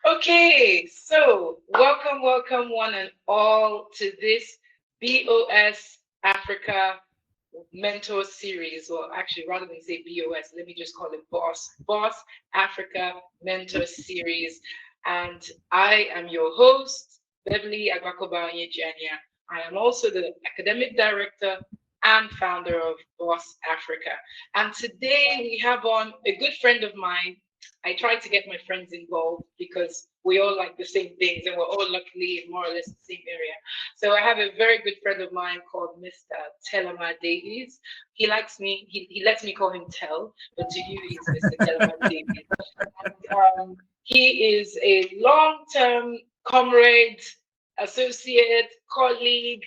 Okay, so welcome one and all to this BOS Africa Mentor Series. Well, actually, rather than say BOS, let me just call it Boss Africa Mentor Series. And I am your host, Beverly Agbakoba Onyejanya. I am also the academic director and founder of Boss Africa. And today we have on a good friend of mine. I try to get my friends involved because we all like the same things and we're all luckily in more or less the same area. So I have a very good friend of mine called Mr. Telema Davies. He likes me, he lets me call him Tel, but to you he's Mr. Telema Davies. And, he is a long-term comrade, associate, colleague,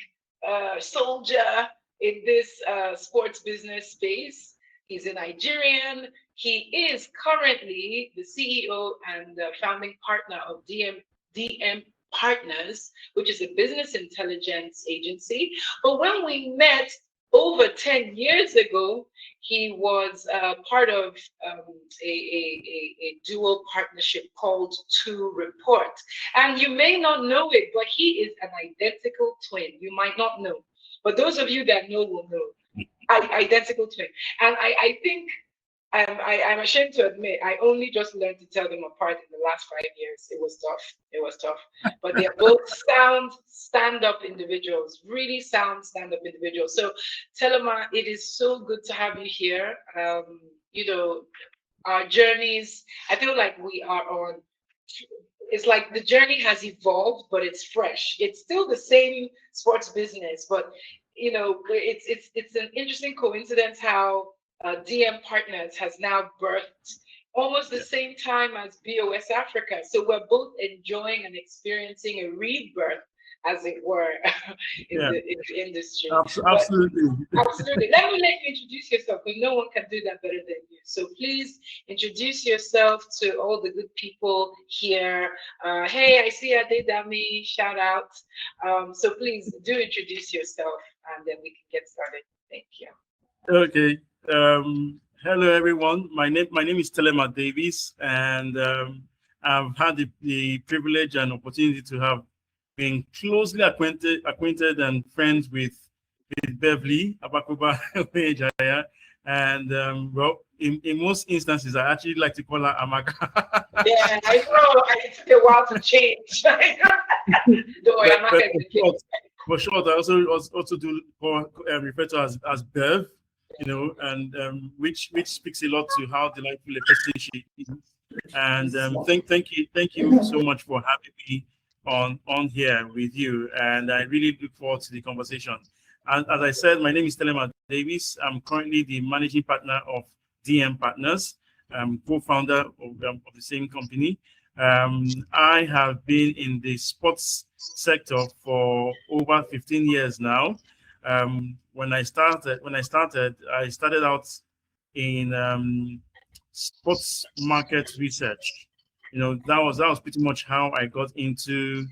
soldier in this sports business space. He's a Nigerian. He is currently the CEO and the founding partner of DM Partners, which is a business intelligence agency. But when we met over 10 years ago, he was part of a dual partnership called To Report. And you may not know it, but he is an identical twin. You might not know. But those of you that know will know. Identical twin. And I think I'm ashamed to admit, I only just learned to tell them apart in the last 5 years. It was tough. It was tough. But they're both sound, stand-up individuals, really sound stand-up individuals. So, Telema, it is so good to have you here. You know, our journeys, I feel like we are on, it's like the journey has evolved, but it's fresh. It's still the same sports business, but it's an interesting coincidence how DM Partners has now birthed almost the Yeah, same time as BOS Africa. So we're both enjoying and experiencing a rebirth, as it were, yeah, in the industry. But absolutely. absolutely, let you introduce yourself because no one can do that better than you. So please introduce yourself to all the good people here. Hey, I see Adedami. Shout out. So please do introduce yourself, and then we can get started. Thank you. Okay. Hello, everyone. My name is Telema Davies, and I've had the privilege and opportunity to have been closely acquainted and friends with Beverly Abakuba Jaya, and well, in most instances, I actually like to call her Amaka. Yeah, I know. It took a while to change. Don't worry, I'm not but going for to change. short, I also do refer to as Bev, and which speaks a lot to how delightful a person she is. And thank you so much for having me on here with you. And I really look forward to the conversation. And as I said, my name is Telema Davis. I'm currently the managing partner of DM Partners, co-founder of the same company. I have been in the sports sector for over 15 years now. I started out in sports market research. That was pretty much how I got into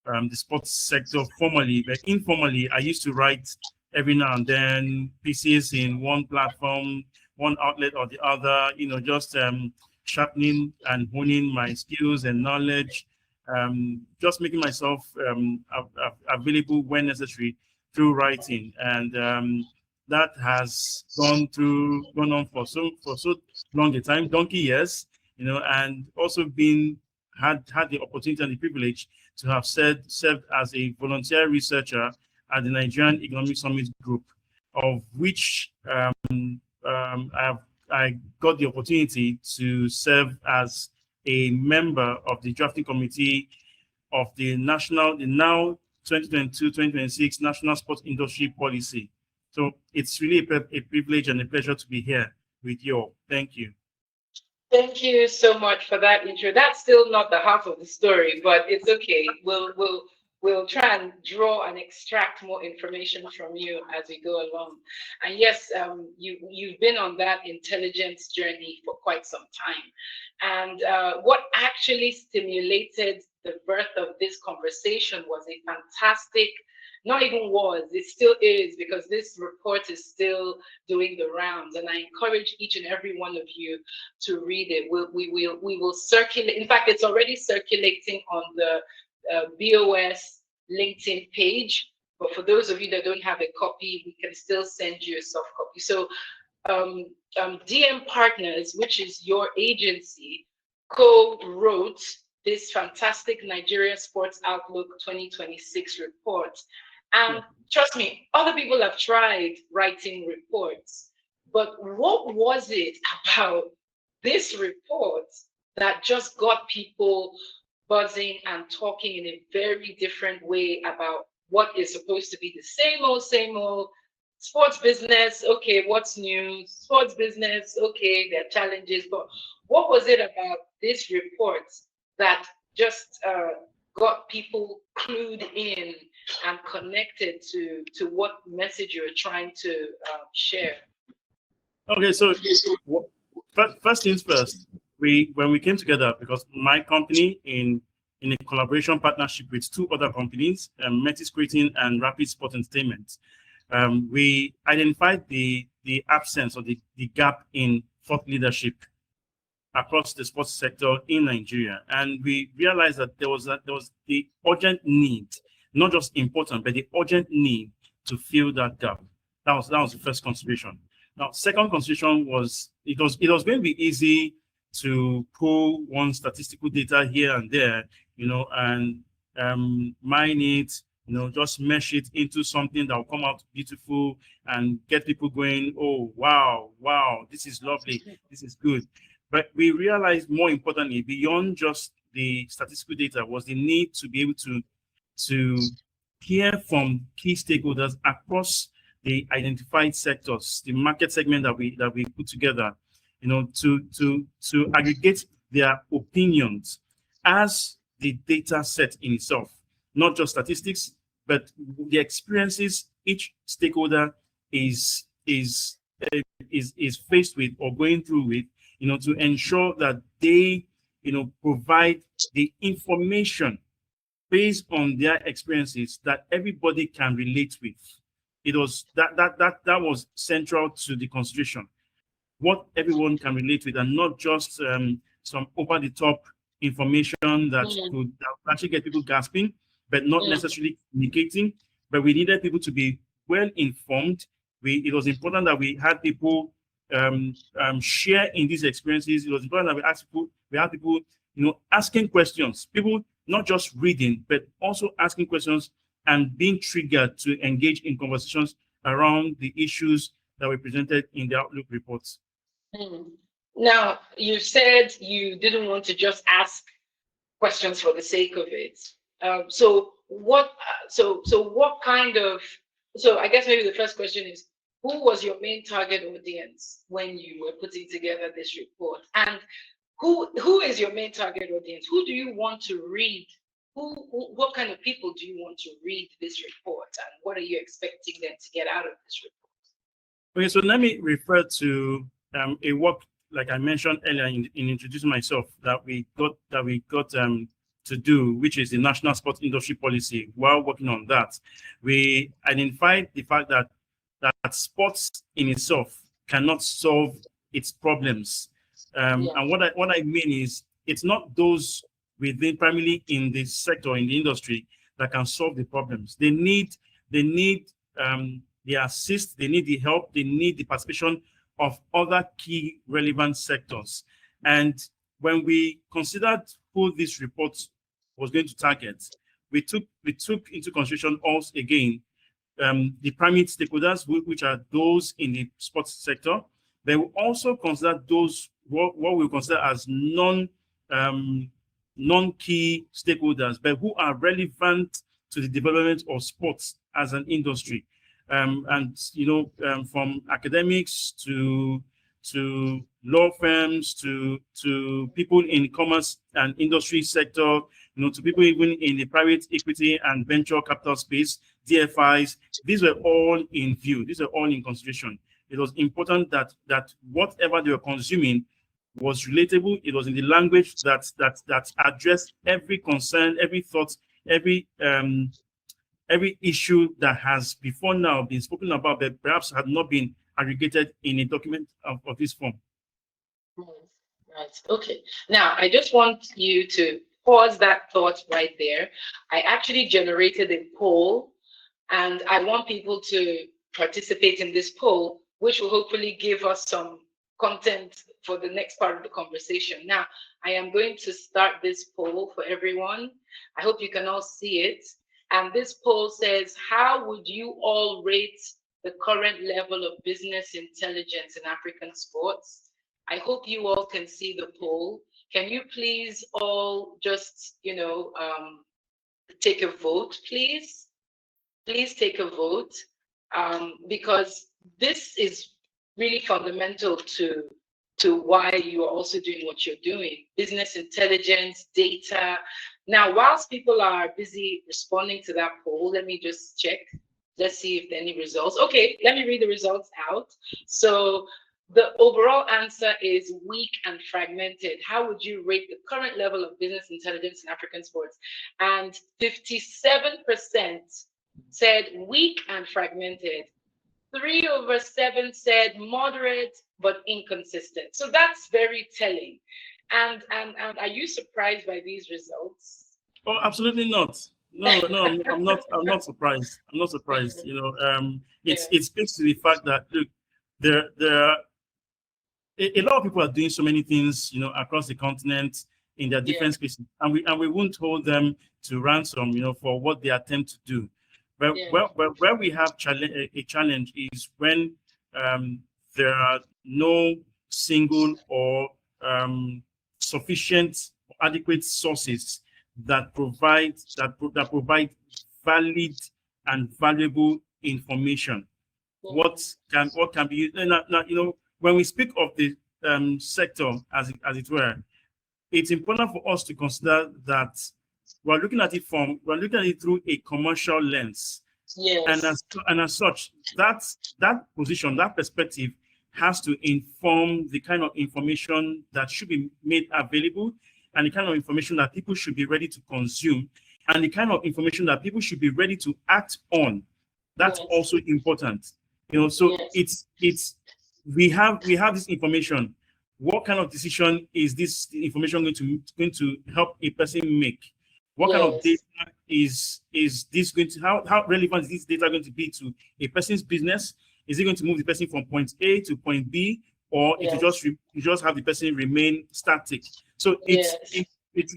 the sports sector formally, but informally, I used to write every now and then pieces in one platform, one outlet or the other. Just sharpening and honing my skills and knowledge, just making myself available when necessary through writing, and that has gone on for so long a time, donkey years, and also been had the opportunity and the privilege to have served as a volunteer researcher at the Nigerian Economic Summit Group, of which I got the opportunity to serve as a member of the drafting committee of the now 2022-2026 National Sports Industry Policy. So it's really a privilege and a pleasure to be here with you all. Thank you. Thank you so much for that intro. That's still not the half of the story, but it's okay. we'll try and draw and extract more information from you as we go along. And yes, you've been on that intelligence journey for quite some time. And what actually stimulated the birth of this conversation was a fantastic, not even was, it still is, because this report is still doing the rounds. And I encourage each and every one of you to read it. We will circulate. In fact, it's already circulating on the BOS LinkedIn page. But for those of you that don't have a copy, we can still send you a soft copy. So DM Partners, which is your agency, co-wrote this fantastic Nigeria Sports Outlook 2026 report. And trust me, other people have tried writing reports, but what was it about this report that just got people buzzing and talking in a very different way about what is supposed to be the same old sports business? Okay, what's new? Sports business, okay, there are challenges, but what was it about this report that just got people clued in and connected to what message you're trying to share? Okay, so first things first, when we came together, because my company in a collaboration partnership with two other companies, Metis Creating and Rapid Sport Entertainment, we identified the absence or the gap in thought leadership across the sports sector in Nigeria, and we realized that there was the urgent need, not just important, but the urgent need to fill that gap. That was the first consideration. Now, second consideration was it was going to be easy to pull one statistical data here and there, and mine it, just mesh it into something that will come out beautiful and get people going, oh, wow, this is lovely, this is good. But we realized, more importantly, beyond just the statistical data, was the need to be able to hear from key stakeholders across the identified sectors, the market segment that we put together, to aggregate their opinions as the data set in itself, not just statistics, but the experiences each stakeholder is faced with or going through with, to ensure that they, provide the information based on their experiences that everybody can relate with. It was that was central to the constitution, what everyone can relate with, and not just some over-the-top information that could actually get people gasping, but not necessarily communicating. But we needed people to be well informed. It was important that we had people share in these experiences. It was important that we had people, asking questions. People not just reading, but also asking questions and being triggered to engage in conversations around the issues that were presented in the Outlook reports. Now, you said you didn't want to just ask questions for the sake of it. So what kind of, I guess maybe the first question is, who was your main target audience when you were putting together this report? And who is your main target audience? Who do you want to read? What kind of people do you want to read this report, and what are you expecting them to get out of this report? Okay, so let me refer to a work, like I mentioned earlier in introducing myself, that we got to do, which is the National Sports Industry Policy. While working on that, we identified the fact that sports in itself cannot solve its problems. And what I mean is, it's not those within, primarily in the sector, in the industry, that can solve the problems. They need the assist, they need the help, they need the participation of other key relevant sectors. And when we considered who this report was going to target, we took into consideration also, again, the primary stakeholders, which are those in the sports sector. They will also consider those what we consider as non-key stakeholders, but who are relevant to the development of sports as an industry. From academics to law firms to people in commerce and industry sector, to people even in the private equity and venture capital space, DFIs. These were all in view. These were all in consideration. It was important that whatever they were consuming was relatable. It was in the language that addressed every concern, every thought, every issue that has before now been spoken about, but perhaps had not been aggregated in a document of this form. Right. Okay. Now, I just want you to pause that thought right there. I actually generated a poll, and I want people to participate in this poll, which will hopefully give us some content for the next part of the conversation. Now, I am going to start this poll for everyone. I hope you can all see it. And this poll says, how would you all rate the current level of business intelligence in African sports? I hope you all can see the poll. Can you please all just, take a vote, please? Please take a vote, because this is really fundamental to why you are also doing what you're doing. Business intelligence, data. Now, whilst people are busy responding to that poll, let me just check. Let's see if there are any results. Okay, let me read the results out. So the overall answer is weak and fragmented. How would you rate the current level of business intelligence in African sports? And 57% said weak and fragmented. 3/7 said moderate but inconsistent. So that's very telling. And are you surprised by these results? Oh, absolutely not. No, I'm not. I'm not surprised. I'm not surprised. It speaks to the fact that look, there are a lot of people are doing so many things, across the continent in their different spaces, and we won't hold them to ransom, for what they attempt to do. But where we have a challenge is when there are no single or sufficient, adequate sources that provide valid and valuable information. What can be used now, when we speak of the sector as it were, it's important for us to consider that we're looking at it through a commercial lens. Yes. And as such, that position, that perspective has to inform the kind of information that should be made available, and the kind of information that people should be ready to consume, and the kind of information that people should be ready to act on. That's also important. So it's we have this information. What kind of decision is this information going to help a person make? What kind of data is this going to, how relevant is this data going to be to a person's business? Is it going to move the person from point A to point B, or if you just have the person remain static? So it's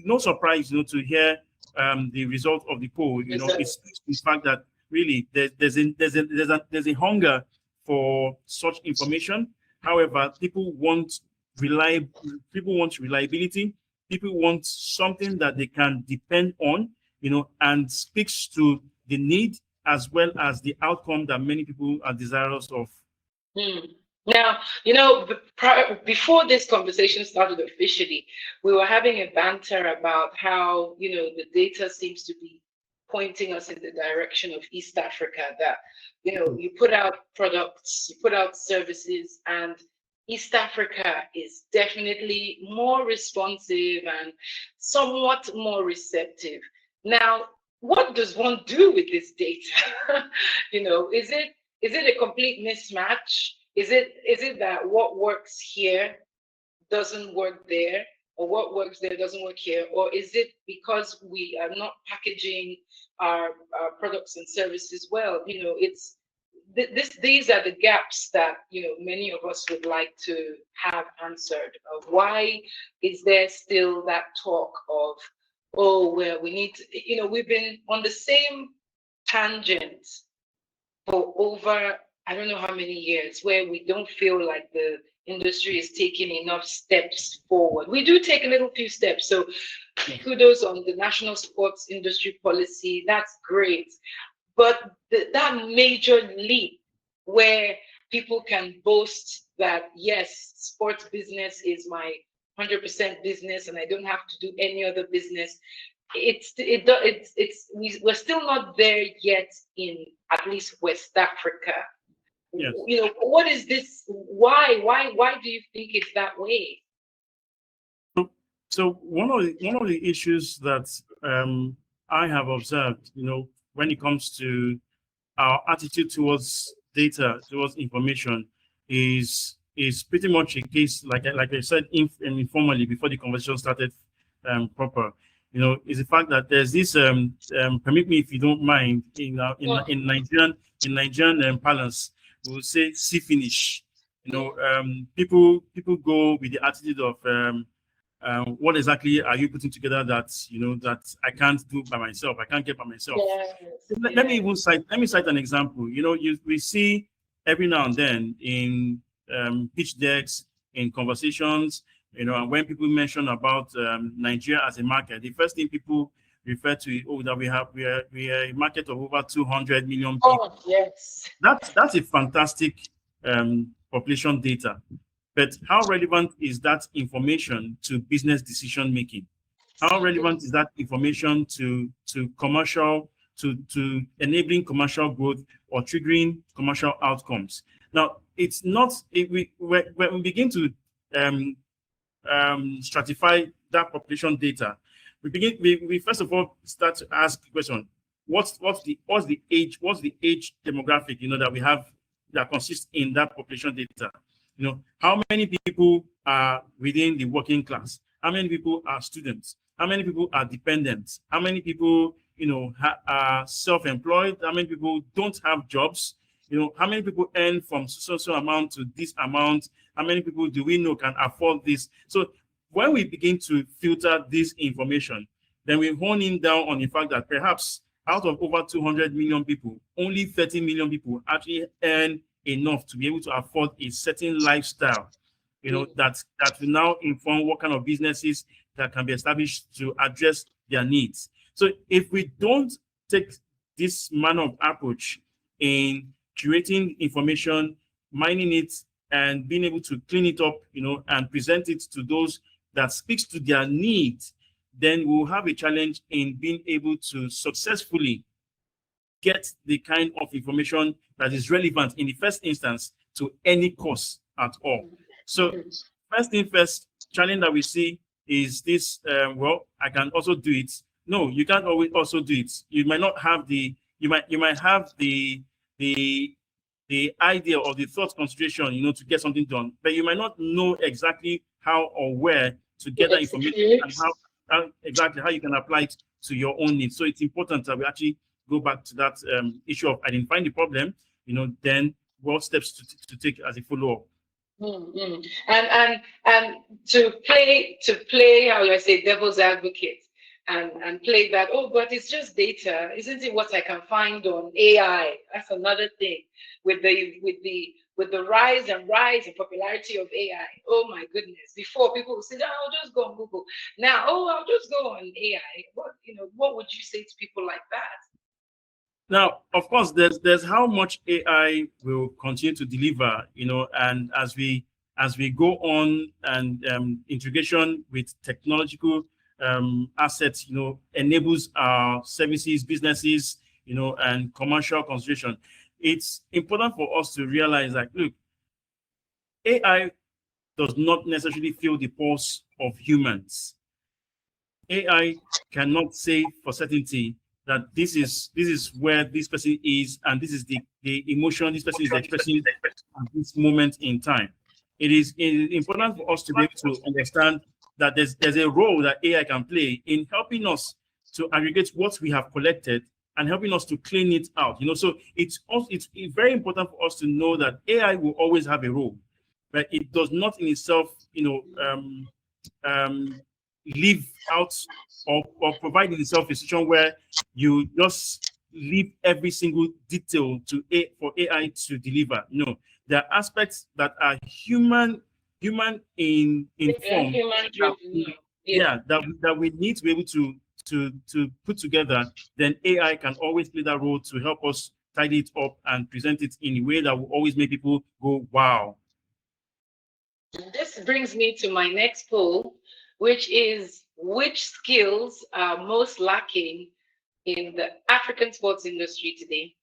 no surprise, to hear the result of the poll. It's the fact that really there's a hunger for such information. However, people want reliability. People want something that they can depend on, and speaks to the need as well as the outcome that many people are desirous of. Now, before this conversation started officially, we were having a banter about how, the data seems to be pointing us in the direction of East Africa, that, you put out products, you put out services, and East Africa is definitely more responsive and somewhat more receptive. Now, what does one do with this data? Is it a complete mismatch? Is it that what works here doesn't work there, or what works there doesn't work here? Or is it because we are not packaging our products and services well? These are the gaps that many of us would like to have answered. Of why is there still that talk of, oh, well, we need to, we've been on the same tangent for over, I don't know how many years, where we don't feel like the industry is taking enough steps forward. We do take a little few steps. So kudos on the national sports industry policy. That's great. But that major leap where people can boast that, yes, sports business is my 100% business and I don't have to do any other business. we're still not there yet in at least West Africa. Yes. What is this? Why do you think it's that way? So one of the issues that I have observed, when it comes to our attitude towards data, towards information, is pretty much a case like I said informally before the conversation started proper. Is the fact that there's this permit me if you don't mind in Nigerian parlance, we will say see finish. People go with the attitude of what exactly are you putting together that I can't do by myself? I can't get by myself. Yes, Let me even cite an example. We see every now and then in pitch decks, in conversations, and when people mention about Nigeria as a market, the first thing people refer to is, that we are a market of over 200 million people. Oh, yes. That's a fantastic population data. But how relevant is that information to business decision making? How relevant is that information to commercial, to enabling commercial growth or triggering commercial outcomes? Now, it's not, when we begin to stratify that population data, we first of all start to ask the question, what's the age demographic that we have that consists in that population data? How many people are within the working class? How many people are students? How many people are dependents? How many people, are self-employed? How many people don't have jobs? How many people earn from so amount to this amount? How many people do we know can afford this? So when we begin to filter this information, then we hone in down on the fact that perhaps out of over 200 million people, only 30 million people actually earn enough to be able to afford a certain lifestyle, that will now inform what kind of businesses that can be established to address their needs. So if we don't take this manner of approach in curating information, mining it, and being able to clean it up, and present it to those that speaks to their needs, then we'll have a challenge in being able to successfully get the kind of information that is relevant in the first instance to any course at all. So first thing first, challenge that we see is this, I can also do it. No, you can't always also do it. You might not have you might have the idea or the thought concentration, to get something done, but you might not know exactly how or where to get that information and how you can apply it to your own needs. So it's important that we actually go back to that issue of identifying the problem, then what steps to take as a follow-up. And to play how I say devil's advocate and play that, but it's just data, isn't it? What I can find on AI, that's another thing with the rise and popularity of AI. Oh my goodness! Before people would say, I'll just go on Google. Now, I'll just go on AI. What would you say to people like that? Now, of course, there's how much AI will continue to deliver, and as we go on and integration with technological assets, enables our services, businesses, and commercial consideration. It's important for us to realize that, look, AI does not necessarily feel the pulse of humans. AI cannot say for certainty that this is where this person is, and this is the emotion this person is expressing at this moment in time. It is important for us to be able to understand that there's a role that AI can play in helping us to aggregate what we have collected and helping us to clean it out. So it's very important for us to know that AI will always have a role, but it does not in itself, leave out or provide in itself a situation where you just leave every single detail for AI to deliver. No, there are aspects that are human in form. That we need to be able to put together. Then AI can always play that role to help us tidy it up and present it in a way that will always make people go, wow. This brings me to my next poll, which is, which skills are most lacking in the African sports industry today.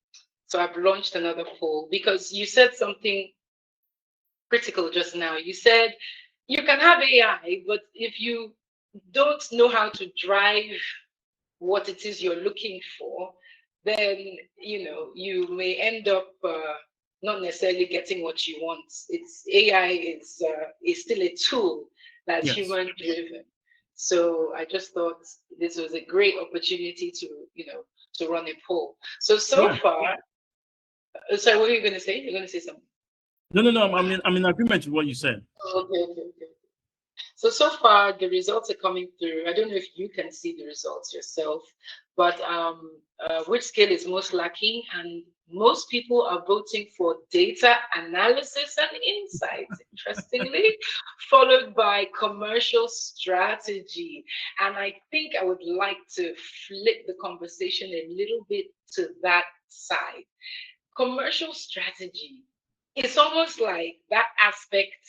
So I've launched another poll because you said something critical just now. You said you can have AI, but if you don't know how to drive what it is you're looking for, then you may end up not necessarily getting what you want. It's AI is still a tool that's Yes. human driven. So I just thought this was a great opportunity to to run a poll. So Yeah. far, sorry, what are you going to say? You're going to say something. No, no, no. I'm in agreement with what you said. Okay, okay, okay. So far the results are coming through. I don't know if you can see the results yourself, but which skill is most lacking? And most people are voting for data analysis and insights, interestingly, followed by commercial strategy. And I think I would like to flip the conversation a little bit to that side. Commercial strategy. It's almost like that aspect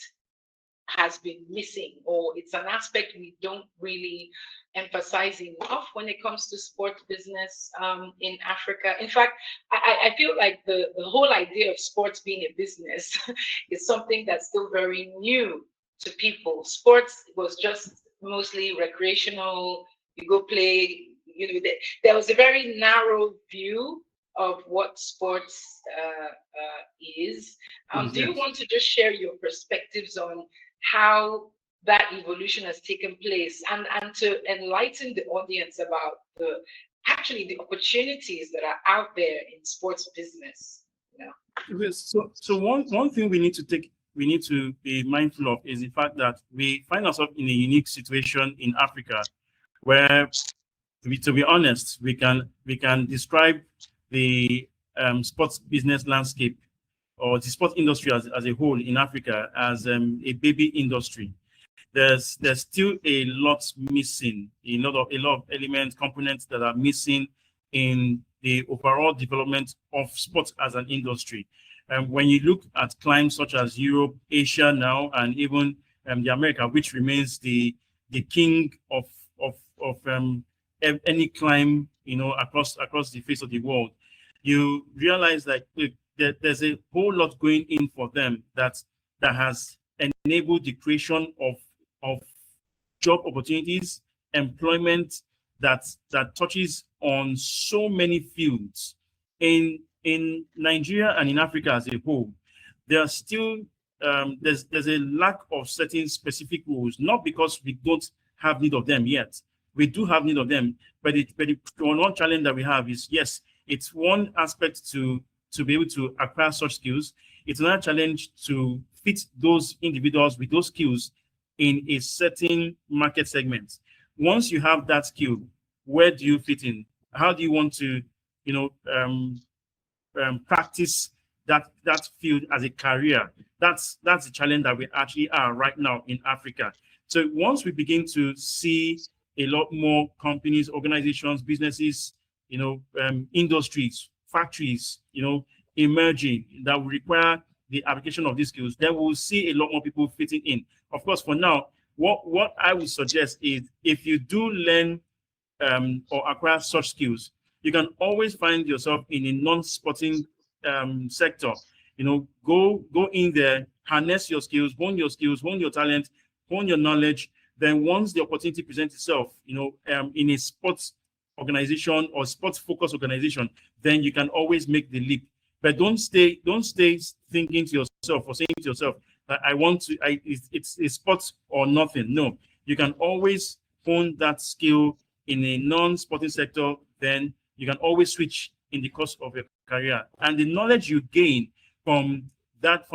has been missing, or it's an aspect we don't really emphasize enough when it comes to sport business in Africa. In fact, I feel like the whole idea of sports being a business is something that's still very new to people. Sports was just mostly recreational. You go play, there was a very narrow view of what sports is. Do you Yes. want to just share your perspectives on how that evolution has taken place, and to enlighten the audience about the opportunities that are out there in sports business? Yes. So one thing we need to be mindful of is the fact that we find ourselves in a unique situation in Africa where, to be honest, we can describe the sports business landscape or the sports industry as a whole in Africa as a baby industry. There's still a lot missing, a lot of elements, components that are missing in the overall development of sports as an industry. When you look at climes such as Europe, Asia now, and even the America, which remains the king of any climb, across the face of the world, you realize that there's a whole lot going in for them that has enabled the creation of job opportunities, employment that touches on so many fields in Nigeria and in Africa as a whole. There are still there's a lack of certain specific rules, not because we don't have need of them yet. We do have need of them, but the one challenge that we have is, yes, it's one aspect to be able to acquire such skills. It's another challenge to fit those individuals with those skills in a certain market segment. Once you have that skill, where do you fit in? How do you want to, you know, um, practice that field as a career? That's the challenge that we actually are right now in Africa. So once we begin to see a lot more companies, organizations, businesses, industries, factories, emerging that will require the application of these skills, then we'll see a lot more people fitting in. Of course, for now, what I would suggest is if you do learn or acquire such skills, you can always find yourself in a non-sporting sector. Go in there, harness your skills, hone your talent, hone your knowledge. Then once the opportunity presents itself, in a sports organization or sports focused organization, then you can always make the leap. But don't stay thinking to yourself or saying to yourself that it's sports or nothing. No, you can always hone that skill in a non-sporting sector. Then you can always switch in the course of your career, and the knowledge you gain from that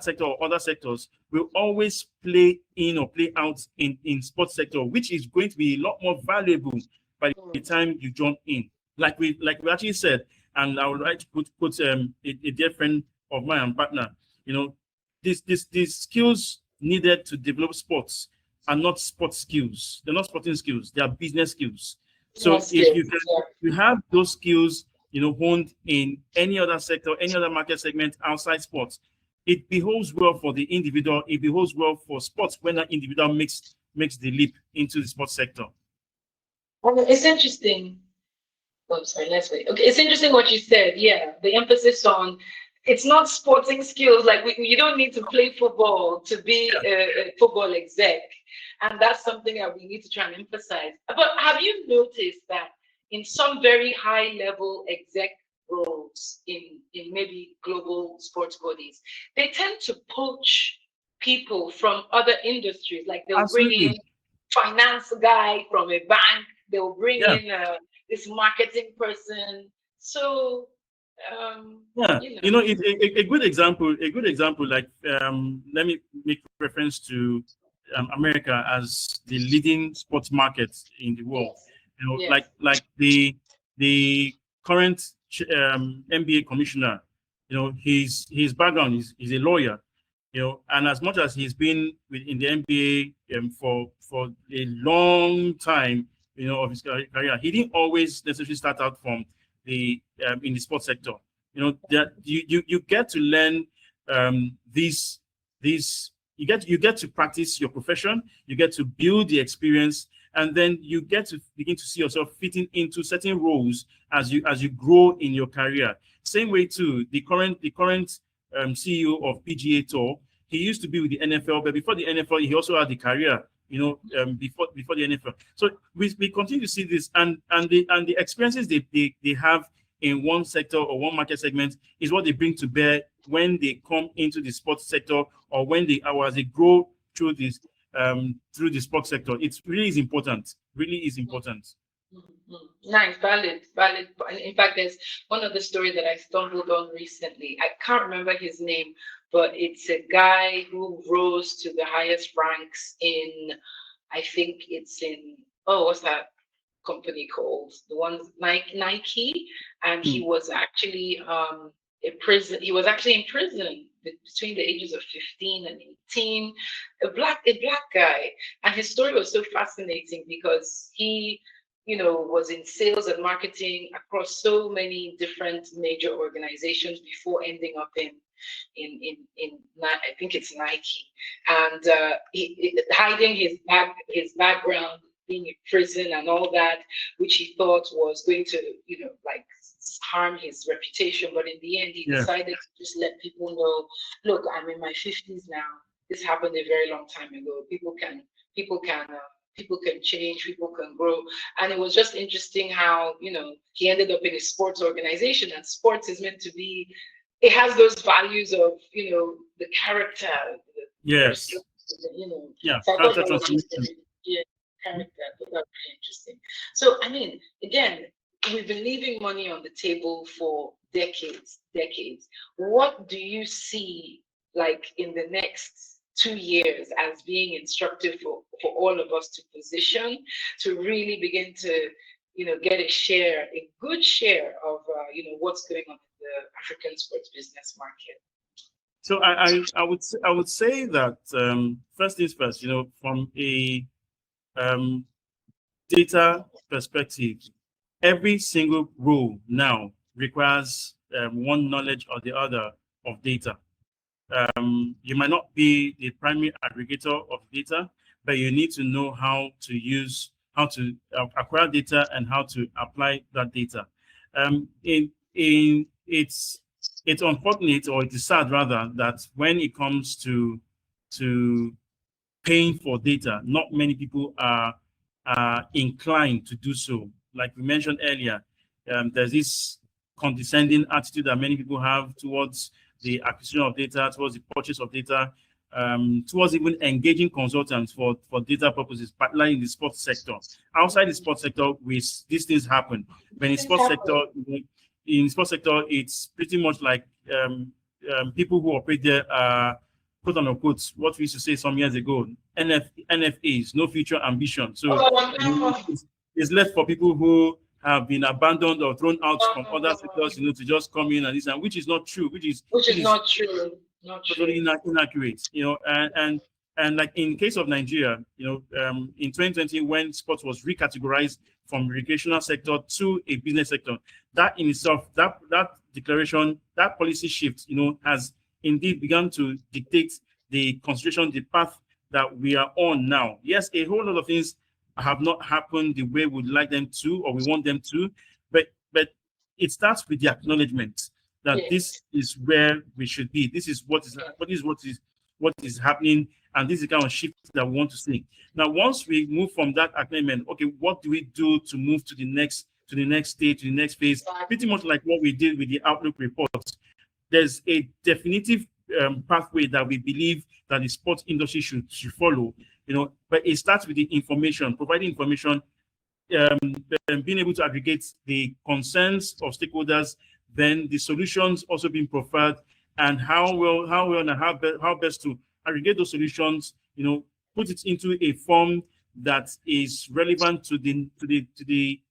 sector or other sectors will always play in or play out in sports sector, which is going to be a lot more valuable by the time you jump in. Like we actually said, and I would like to put a dear friend of mine and partner, these skills needed to develop sports are not sports skills. They're not sporting skills. They are business skills. So Yes, if yes, you have those skills, honed in any other sector, any other market segment outside sports, it behoves well for the individual. It behoves well for sports when that individual makes makes the leap into the sports sector. It's interesting. Oh, sorry, let's wait. Okay, it's interesting what you said. Yeah, the emphasis on it's not sporting skills. Like you don't need to play football to be a football exec, and that's something that we need to try and emphasize. But have you noticed that in some very high level exec roles in maybe global sports bodies, they tend to poach people from other industries. Like they'll bring in Absolutely. finance guy from a bank. They'll bring Yeah. in this marketing person. So, Yeah, you know, a good example, like let me make reference to America as the leading sports market in the world. yes, You know, yes, like the current NBA commissioner. You know, his background is a lawyer. You know, and as much as he's been in the NBA for a long time, you know, of his career, he didn't always necessarily start out from the in the sports sector. You know, that you get to learn these you get to practice your profession, you get to build the experience, and then you get to begin to see yourself fitting into certain roles as you grow in your career. Same way too, the current CEO of PGA Tour, he used to be with the NFL, but before the NFL, he also had the career. You know, before the NFL. So we continue to see this, and the experiences they have in one sector or one market segment is what they bring to bear when they come into the sports sector, or when or as they grow through the sports sector. It really is important. Really is important. nice, valid. In fact, there's one other story that I stumbled on recently. I can't remember his name, but it's a guy who rose to the highest ranks in, I think it's in, oh, what's that company called? The one Nike, and he Mm. was actually a prison. He was actually in prison between the ages of 15 and 18. A black guy, and his story was so fascinating because he, was in sales and marketing across so many different major organizations before ending up in I think it's Nike, and hiding his background, being in prison and all that, which he thought was going to, like harm his reputation. But in the end, he Yeah. decided to just let people know, look, I'm in my 50s now. This happened a very long time ago. People can. People can change, people can grow. And it was just interesting how, he ended up in a sports organization, and sports is meant to be, it has those values of, the character, the Yes. person, Yeah. So I thought Character that was transformation. interesting. Yeah, character. I thought that was really interesting. So, I mean, again, we've been leaving money on the table for decades. What do you see, like, in the next 2 years as being instructive for all of us to position, to really begin to, get a good share of, what's going on in the African sports business market? So I would say that first things first. You know, from a um, data perspective, every single role now requires one knowledge or the other of data. You might not be the primary aggregator of data, but you need to know how to acquire data and how to apply that data. In it's unfortunate, or it is sad rather, that when it comes to paying for data, not many people are inclined to do so. Like we mentioned earlier, there's this condescending attitude that many people have towards the acquisition of data, towards the purchase of data, towards even engaging consultants for data purposes, particularly in the sports sector. Outside the sports sector, these things happen. But in sports sector, it's pretty much like people who operate there are, quote unquote, what we used to say some years ago, NFAs, no future ambition. So it's left for people who have been abandoned or thrown out from other sectors, to just come in and this, and which is not true, Which which is is not true. Not totally true. inaccurate, and like in case of Nigeria, in 2020, when sports was recategorized from recreational sector to a business sector, that in itself, that declaration, that policy shift, has indeed begun to dictate the constitution, the path that we are on now. Yes, a whole lot of things have not happened the way we'd like them to or we want them to, but it starts with the acknowledgement that this Yes. is where we should be. This is what is happening, and this is the kind of shift that we want to see. Now, once we move from that acknowledgement, okay, what do we do to move to the next stage, to the next phase? Pretty much like what we did with the Outlook report. There's a definitive pathway that we believe that the sports industry should follow, but it starts with the information, providing information, being able to aggregate the concerns of stakeholders, then the solutions also being profiled, and how best to aggregate those solutions, put it into a form that is relevant to the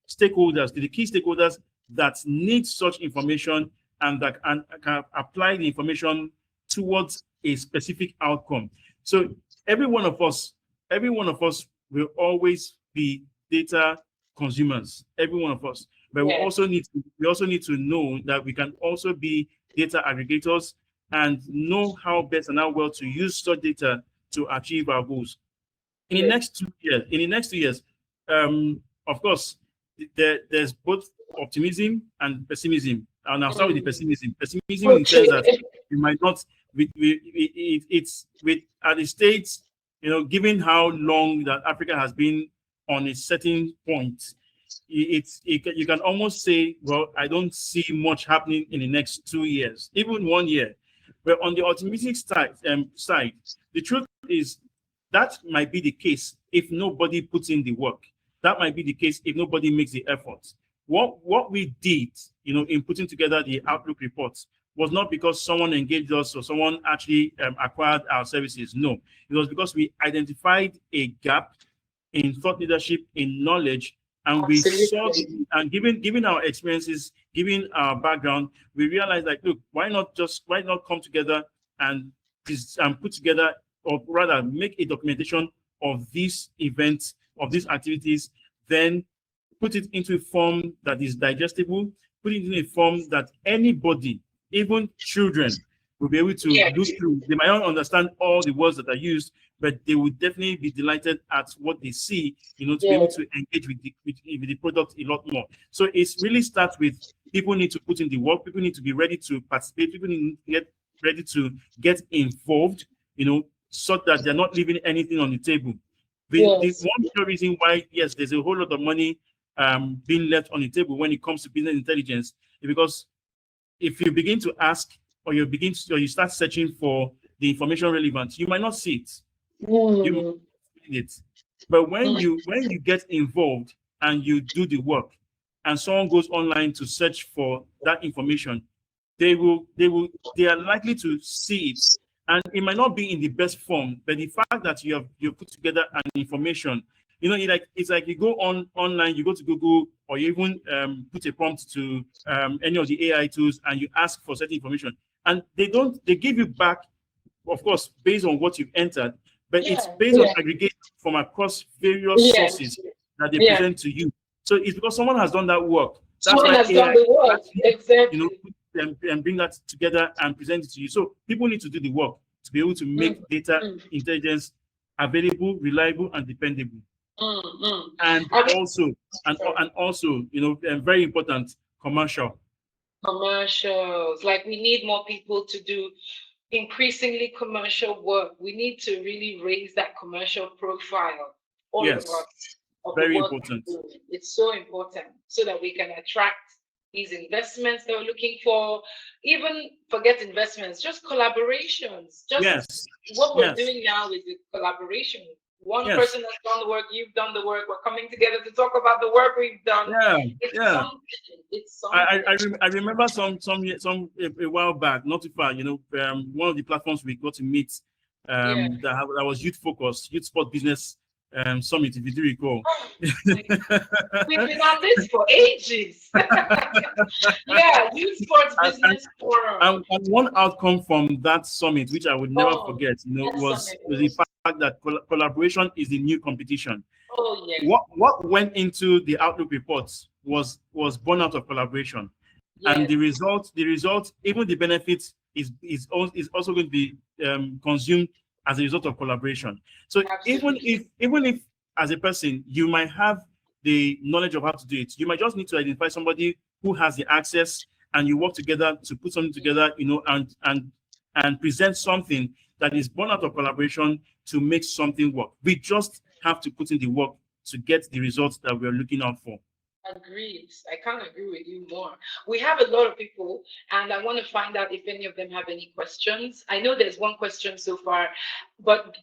stakeholders, to the key stakeholders that need such information, and that can apply the information towards a specific outcome. So every one of us will always be data consumers, every one of us. But we also need to know that we can also be data aggregators and know how best and how well to use such data to achieve our goals. In the next 2 years, of course, there's both optimism and pessimism. And I'll start with the pessimism. Pessimism in the sense that we might not. It's at the stage, given how long that Africa has been on a certain point, you can almost say, well, I don't see much happening in the next 2 years, even 1 year. But on the optimistic side, the truth is that might be the case if nobody puts in the work. That might be the case if nobody makes the effort. What we did, in putting together the Outlook reports was not because someone engaged us or someone actually acquired our services. No, it was because we identified a gap in thought leadership, in knowledge, and we saw, and given our experiences, given our background, we realized like, look, why not come together and put together, or rather make a documentation of these events, of these activities, then put it into a form that is digestible, put it in a form that anybody, even children, will be able to look through. They might not understand all the words that are used, but they will definitely be delighted at what they see, to be able to engage with the product a lot more. So it really starts with people need to put in the work, people need to be ready to participate, people need to get ready to get involved, so that they're not leaving anything on the table. The one reason why, yes, there's a whole lot of money being left on the table when it comes to business intelligence is because if you begin to ask, or you start searching for the information relevant, you might not see it. You might not see it. But when you get involved and you do the work, and someone goes online to search for that information, they are likely to see it. And it might not be in the best form, but the fact that you put together an information, it's like you go online, you go to Google, or you even put a prompt to any of the AI tools, and you ask for certain information, and they give you back, of course, based on what you've entered, but it's based on aggregation from across various sources that they present to you. So it's because someone has done that work. Someone has done the work, exactly. And bring that together and present it to you. So people need to do the work to be able to make data intelligence available, reliable, and dependable. And also, very important, commercials. Like, we need more people to do increasingly commercial work. We need to really raise that commercial profile. All of us. Very important. It's so important so that we can attract these investments that we're looking for. Even forget investments, just collaborations. What we're doing now is the collaboration. One person has done the work, you've done the work, we're coming together to talk about the work we've done. It's something. I remember some a while back, not too far, one of the platforms we got to meet that was youth focused, youth sport business summit, if you do recall. We've been on this for ages. Youth sports business forum. And one outcome from that summit, which I would never forget, was the fact that collaboration is the new competition. What went into the Outlook reports was born out of collaboration, and the result, even the benefits is also going to be consumed as a result of collaboration. So Absolutely. even if as a person you might have the knowledge of how to do it, you might just need to identify somebody who has the access, and you work together to put something together, and present something that is born out of collaboration to make something work. We just have to put in the work to get the results that we're looking out for. Agreed. I can't agree with you more. We have a lot of people, and I want to find out if any of them have any questions. I know there's one question so far, but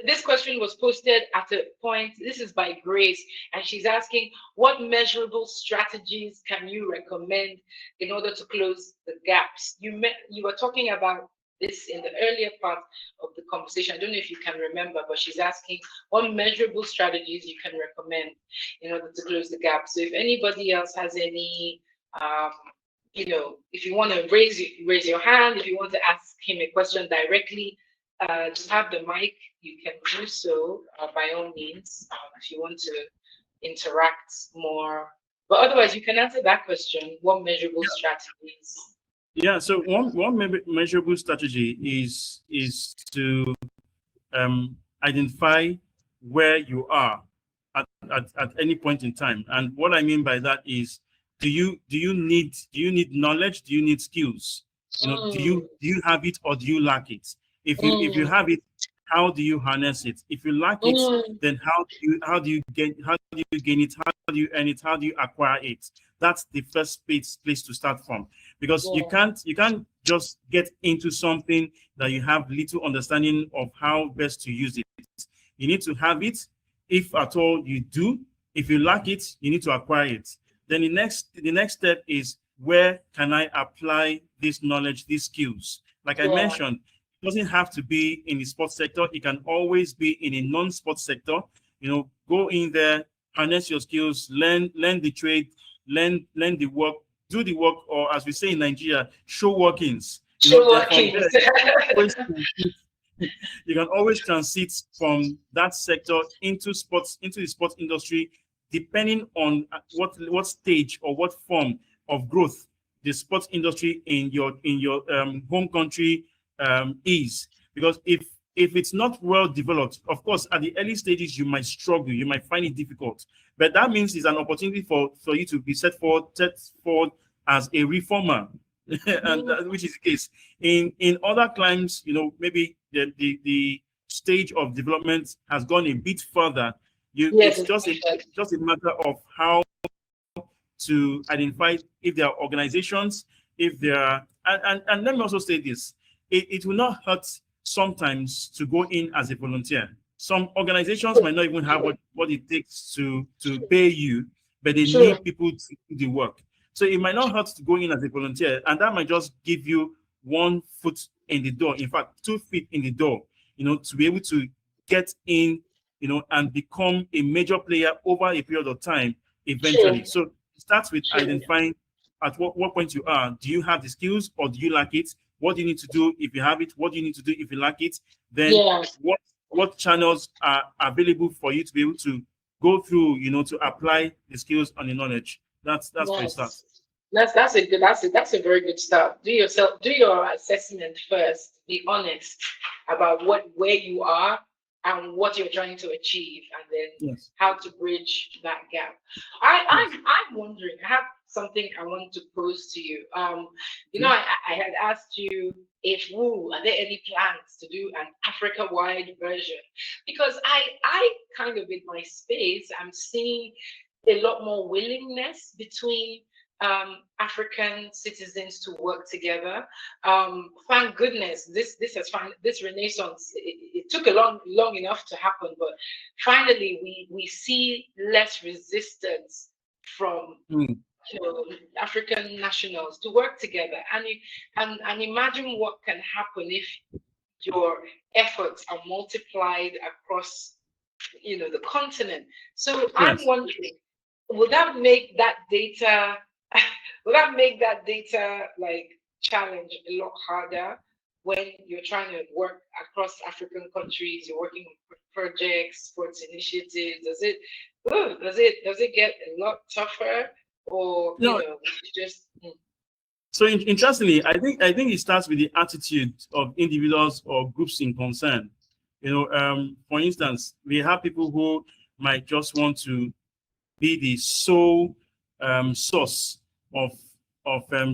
this question was posted at a point. This is by Grace, and she's asking, what measurable strategies can you recommend in order to close the gaps? You were talking about this in the earlier part of the conversation. I don't know if you can remember, but she's asking what measurable strategies you can recommend in order to close the gap. So if anybody else has any, um, if you want to raise your hand, if you want to ask him a question directly, just have the mic. You can do so by all means. If you want to interact more, but otherwise you can answer that question. What measurable strategies? Yeah. So one measurable strategy is to identify where you are at any point in time. And what I mean by that is, do you need knowledge? Do you need skills? Mm, Do you have it, or do you lack it? If you mm, have it, how do you harness it? If you lack it, mm. then how do you gain it? How do you earn it? How do you acquire it? That's the first place to start from, because you Yeah, can't just get into something that you have little understanding of how best to use it. You need to have it. If at all you do, if you lack it, you need to acquire it. Then the next step is, where can I apply this knowledge, these skills? Like I yeah, mentioned, it doesn't have to be in the sports sector. It can always be in a non-sports sector. Go in there, harness your skills, learn the trade, learn the work, do the work, or as we say in Nigeria, show workings. show Then from workings. there, you can always transit from that sector into the sports industry, depending on what stage or what form of growth the sports industry in your home country is. Because if it's not well developed, of course, at the early stages you might struggle, you might find it difficult, but that means it's an opportunity for you to be set forward as a reformer. And Mm, which is the case in other climes. Maybe the stage of development has gone a bit further. yes, It's it's different. just a matter of how to identify if there are organizations, if there are, and let me also say this: it will not hurt sometimes to go in as a volunteer. Some organizations might not even have what it takes to pay you, but they True. need people to do the work. So it might not hurt to go in as a volunteer, and that might just give you 1 foot in the door. In fact, 2 feet in the door, to be able to get in, and become a major player over a period of time True. eventually. So it starts with True. identifying at what point you are. Do you have the skills, or do you lack it? What do you need to do if you have it? What do you need to do if you lack it? Then Yeah. what channels are available for you to be able to go through, to apply the skills and the knowledge. That's where it starts. Yes. That's a very good start. Do your assessment first. Be honest about where you are and what you're trying to achieve, and then Yes. how to bridge that gap. Yes. I'm wondering. I have something I want to pose to you. Okay. I had asked you if are there any plans to do an Africa-wide version? Because I kind of in my space, I'm seeing a lot more willingness between African citizens to work together. Thank goodness this has found this renaissance. It took a long enough to happen, but finally we see less resistance from Mm. African nationals to work together. And imagine what can happen if your efforts are multiplied across the continent. So I'm Yes. wondering, would that make that data would that make that data like challenge a lot harder when you're trying to work across African countries, you're working on projects, sports initiatives? Does it get a lot tougher, or No. just So interestingly, I think it starts with the attitude of individuals or groups in concern. For instance, we have people who might just want to be the sole source of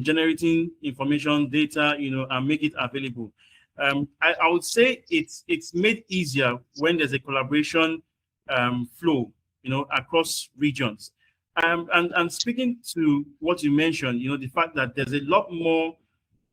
generating information, data, and make it available. I would say it's made easier when there's a collaboration flow, across regions. And speaking to what you mentioned, the fact that there's a lot more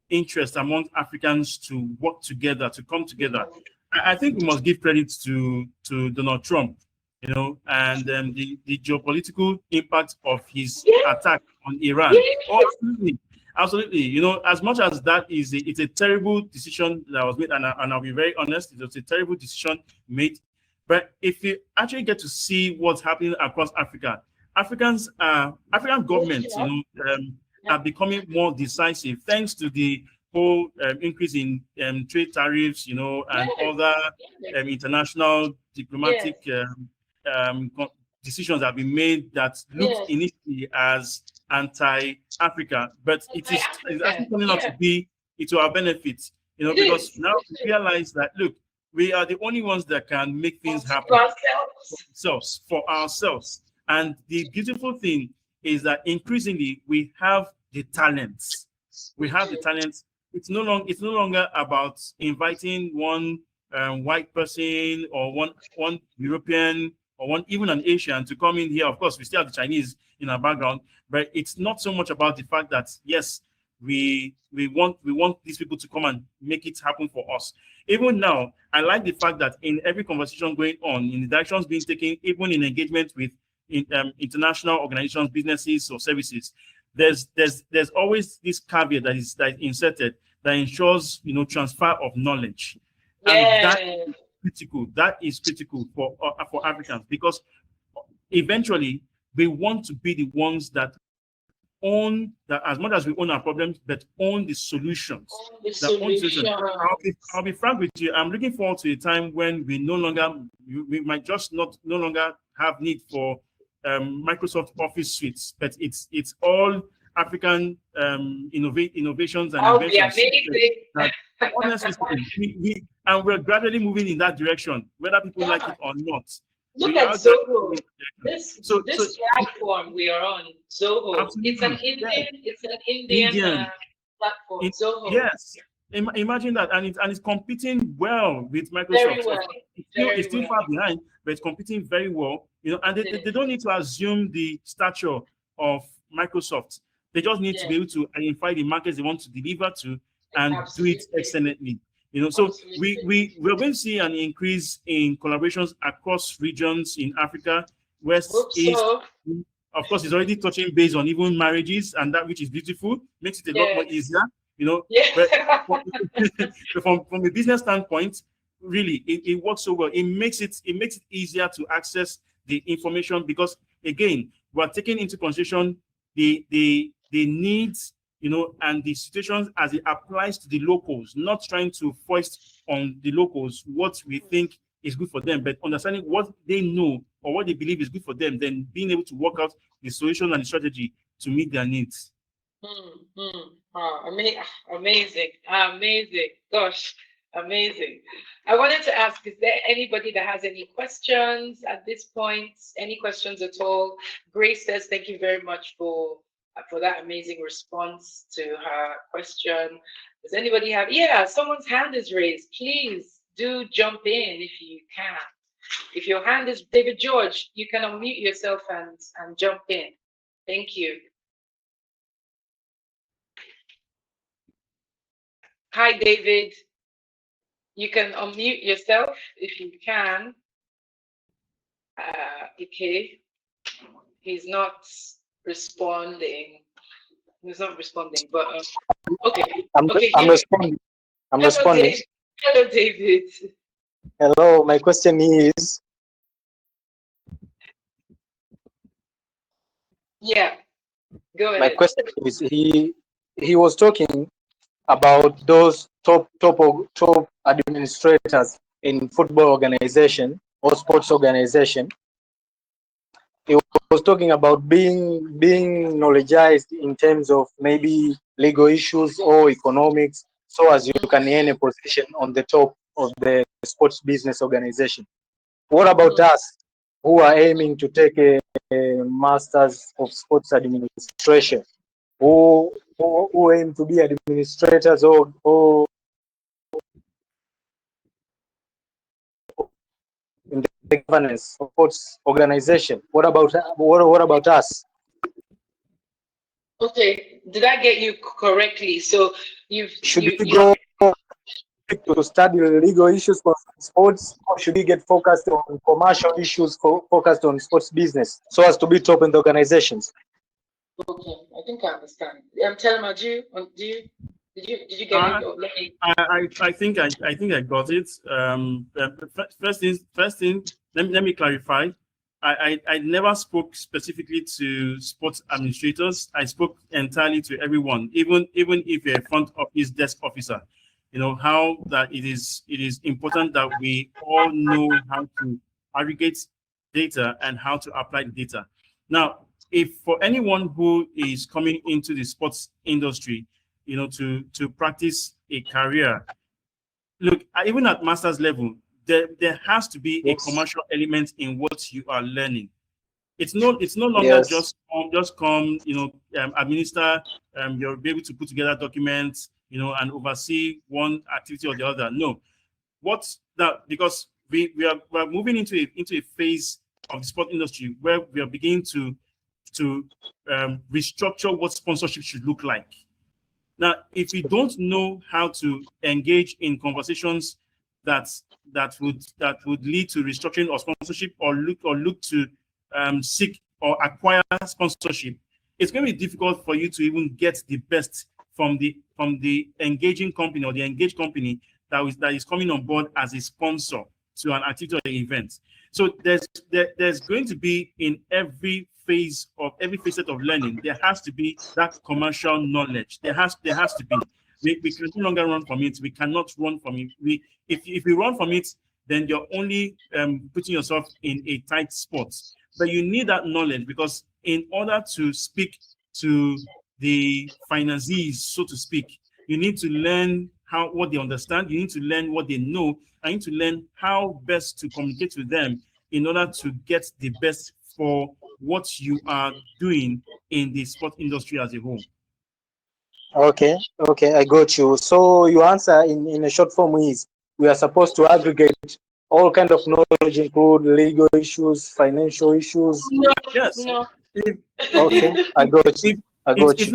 interest among Africans to work together, to come together. I think we must give credit to Donald Trump, and the geopolitical impact of his attack on Iran. Oh, absolutely, absolutely. As much as that is, it's a terrible decision that was made, and I'll be very honest, it was a terrible decision made. But if you actually get to see what's happening across Africa, African governments, are becoming more decisive thanks to the whole increase in trade tariffs, and other international diplomatic decisions have been made that looked initially as anti-Africa, but it's actually turning out to be to our benefit, because now we realize that, look, we are the only ones that can make things happen for ourselves. And the beautiful thing is that increasingly we have the talents. We have the talents. It's no longer about inviting one white person or one European or even an Asian to come in here. Of course, we still have the Chinese in our background, but it's not so much about the fact that, yes, we want these people to come and make it happen for us. Even now, I like the fact that in every conversation going on, in the directions being taken, even in engagement with international organizations, businesses, or services, there's always this caveat that is inserted that ensures transfer of knowledge, and that is critical for Africans, because eventually we want to be the ones that own that, as much as we own our problems, but own the solutions. I'll be frank with you. I'm looking forward to a time when we might just no longer have need for Microsoft Office suites, but it's all African innovations and inventions. Honestly speaking, we're gradually moving in that direction, whether people like it or not. Look at Zoho. This platform we are on, Zoho. Absolutely. It's an Indian platform. Zoho. Yes. Imagine that, and it's competing well with Microsoft. Very well. It's still far behind, but it's competing very well. And they don't need to assume the stature of Microsoft. They just need to be able to identify the markets they want to deliver to and do it excellently. So we're going to see an increase in collaborations across regions in Africa, West, East. Of course, it's already touching base on even marriages, and that, which is beautiful, makes it a lot more easier. But from a business standpoint, really, it works so well. It makes it easier to access the information, because again, we're taking into consideration the needs, and the situations as it applies to the locals, not trying to foist on the locals what we think is good for them, but understanding what they know or what they believe is good for them, then being able to work out the solution and the strategy to meet their needs. Amazing. Gosh, amazing. I wanted to ask, is there anybody that has any questions at this point? Any questions at all? Grace says, thank you very much for that amazing response to her question. Does anybody have? Yeah, someone's hand is raised. Please do jump in if you can. If your hand is David George, you can unmute yourself and jump in. Thank you. Hi, David. You can unmute yourself if you can. Okay. He's not responding. But okay. I'm responding. Responding. Hello, David. Hello. My question is. Yeah. Go ahead. My question is, he was talking about those top administrators in football organization or sports organization. He was talking about being knowledgeized in terms of maybe legal issues or economics, so as you can earn a position on the top the sports business organization. What about us who are aiming to take a Masters of Sports Administration, who aim to be administrators or in the governance of sports organization? What about us? Okay, did I get you correctly? So Should we you go to study legal issues for sports, or should we get focused on commercial issues focused on sports business so as to be top in the organizations? okay? I think I understand. I'm telling you, did you get it? I, Or let me. I think I got it. First thing, let me clarify. I never spoke specifically to sports administrators. I spoke entirely to everyone, even if you're a front office desk officer. You know how that it is important that we all know how to aggregate data and how to apply the data. Now, if for anyone who is coming into the sports industry, you know, to practice a career, look, even at master's level, there has to be a Yes. commercial element in what you are learning. It's no longer Yes. just come, you know, administer, you'll be able to put together documents, you know, and oversee one activity or the other. No, what's that? Because we're moving into a phase of the sport industry where we are beginning to restructure what sponsorship should look like. Now, if we don't know how to engage in conversations that that would lead to restructuring or sponsorship, or look to seek or acquire sponsorship, it's going to be difficult for you to even get the best from the engaging company or the engaged company that is coming on board as a sponsor to an activity or an event. So there's going to be in every facet of learning, there has to be that commercial knowledge. There has to be. We can no longer run from it. We cannot run from it. If we run from it, then you're only putting yourself in a tight spot. But you need that knowledge, because in order to speak to the financiers, so to speak, you need to learn what they understand. You need to learn what they know. I need to learn how best to communicate with them in order to get the best for what you are doing in the sport industry as a whole. Okay. Okay, I got you. So your answer in a short form is we are supposed to aggregate all kind of knowledge, include legal issues, financial issues. No, Yes. no. If, if, Okay, I got you. if I got you.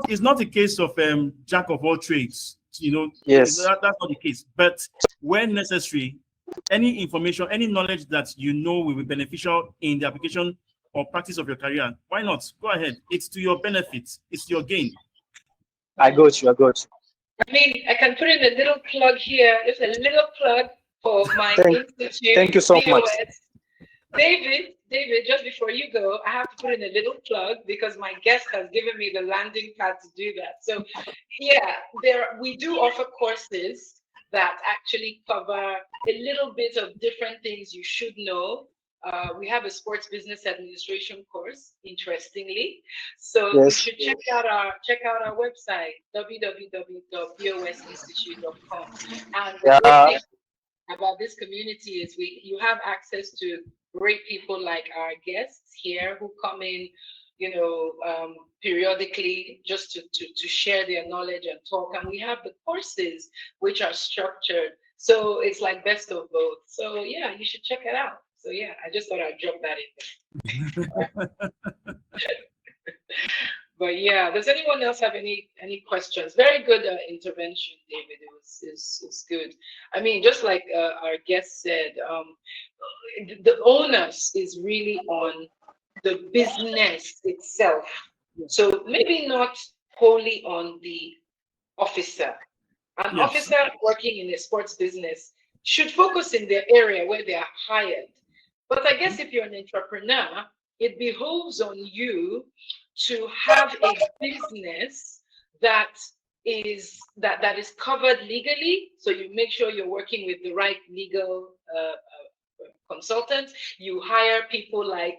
it's not a case of jack of all trades. You know, Yes. that's not the case. But when necessary, any information, any knowledge that you know will be beneficial in the application or practice of your career, why not? Go ahead. It's to your benefit. It's to your gain. I got you. I got you. I mean, I can put in a little plug here. Just a little plug for my Thank you institute, so much. BOS. David, just before you go, I have to put in a little plug because my guest has given me the landing pad to do that. So, yeah, we do offer courses that actually cover a little bit of different things you should know. We have a sports business administration course, interestingly. So you Yes. should check out our website, www.bosinstitute.com. And the great Yeah. thing about this community is you have access to great people like our guests here who come in, periodically just to share their knowledge and talk. And we have the courses which are structured. So it's like best of both. So yeah, you should check it out. So yeah, I just thought I'd drop that in there. But yeah, does anyone else have any questions? Very good intervention, David. It's good. I mean, just like our guest said, the onus is really on the business itself. So maybe not wholly on the officer. An Yes. officer working in a sports business should focus in their area where they are hired. But I guess if you're an entrepreneur, it behoves on you to have a business that is covered legally. So you make sure you're working with the right legal consultants. You hire people like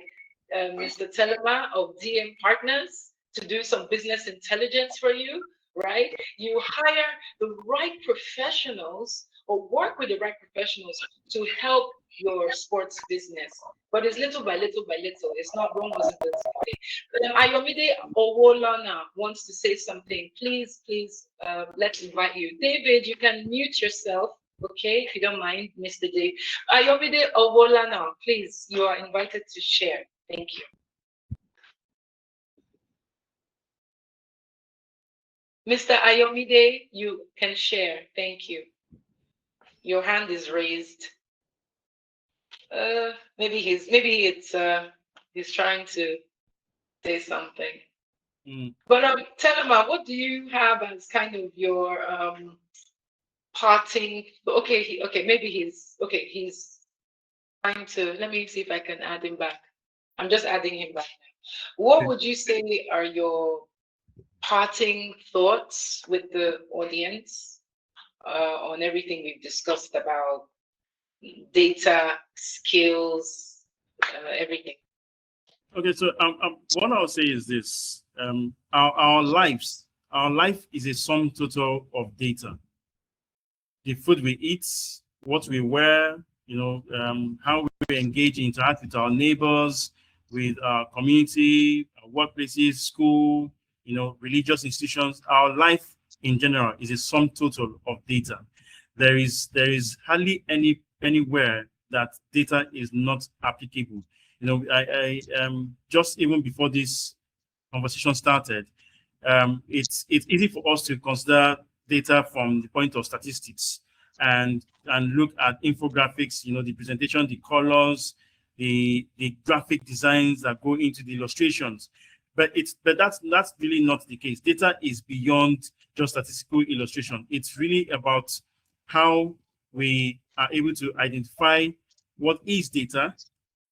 Mr. Telema of DM Partners to do some business intelligence for you, right? You hire the right professionals or work with the right professionals to help your sports business. But it's little by little by little. It's not Rome wasn't built in a day. But Ayomide Owolana wants to say something. Please, let's invite you. David, you can mute yourself, okay, if you don't mind, Mr. Dave. Ayomide Owolana, please, you are invited to share. Thank you. Mr. Ayomide, you can share. Thank you. Your hand is raised. Maybe he's trying to say something. But Telema, what do you have as kind of your parting? Okay, maybe he's trying to. Let me see if I can add him back. I'm just adding him back now. What would you say are your parting thoughts with the audience on everything we've discussed about data, skills, everything? Okay, so what I'll say is this: our life is a sum total of data. The food we eat, what we wear, how we engage, interact with our neighbors, with our community, our workplaces, school, religious institutions. Our life in general is a sum total of data. There is hardly anywhere that data is not applicable. I just even before this conversation started, it's easy for us to consider data from the point of statistics and look at infographics, the presentation, the colors, the graphic designs that go into the illustrations. But that's really not the case. Data is beyond just statistical illustration. It's really about how we are able to identify what is data,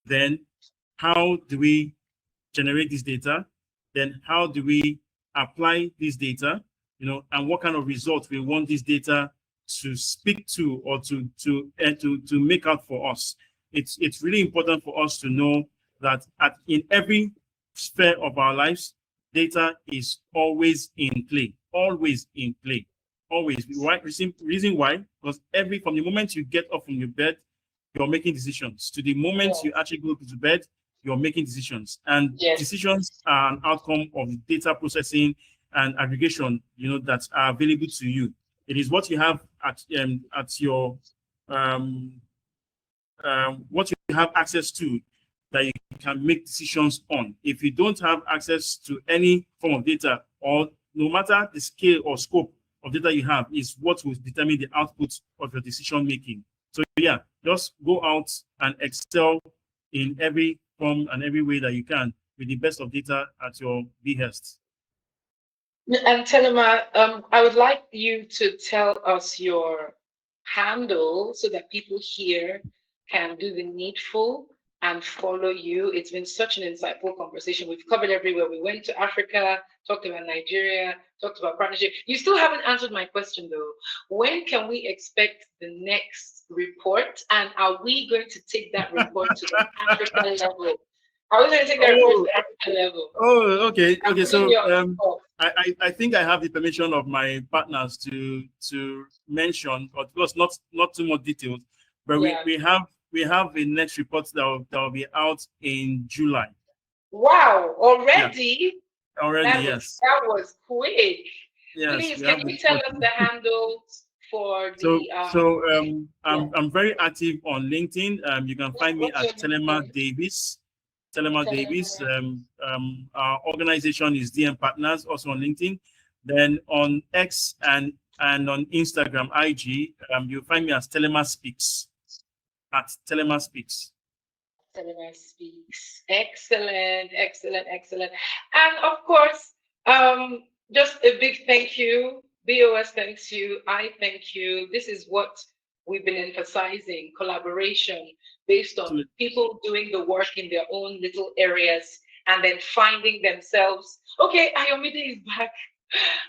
then how do we generate this data, then how do we apply this data, and what kind of results we want this data to speak to or to make out for us. It's really important for us to know that in every sphere of our lives, data is always in play, always in play, always. Why? Reason why? Because from the moment you get up from your bed, you're making decisions. To the moment you actually go to bed, you're making decisions, and decisions are an outcome of data processing and aggregation, that are available to you. It is what you have at your what you have access to that you can make decisions on. If you don't have access to any form of data, or no matter the scale or scope of data you have, is what will determine the output of your decision making. So yeah, just go out and excel in every form and every way that you can with the best of data at your behest. And Telema, I would like you to tell us your handle so that people here can do the needful and follow you. It's been such an insightful conversation. We've covered everywhere. We went to Africa, talked about Nigeria, talked about partnership. You still haven't answered my question though. When can we expect the next report? And are we going to take that report to the African level? Are we going to take that report to the African level? Oh, okay. So I think I have the permission of my partners to mention, but of course not too much details. But we have a next report that will be out in July. Wow! Already? Yeah. Already, yes. That was quick. Yes. Please, can you tell us the handles for the? I'm very active on LinkedIn. You can find me at Telema Davies. Telema Davies. Our organization is DM Partners, also on LinkedIn. Then on X and on Instagram, IG, you'll find me as Telema Speaks. At Telema Speaks. Telema Speaks. Excellent. And of course, just a big thank you. BOS thanks you. I thank you. This is what we've been emphasizing: collaboration based on people doing the work in their own little areas and then finding themselves. Okay, Ayomide is back.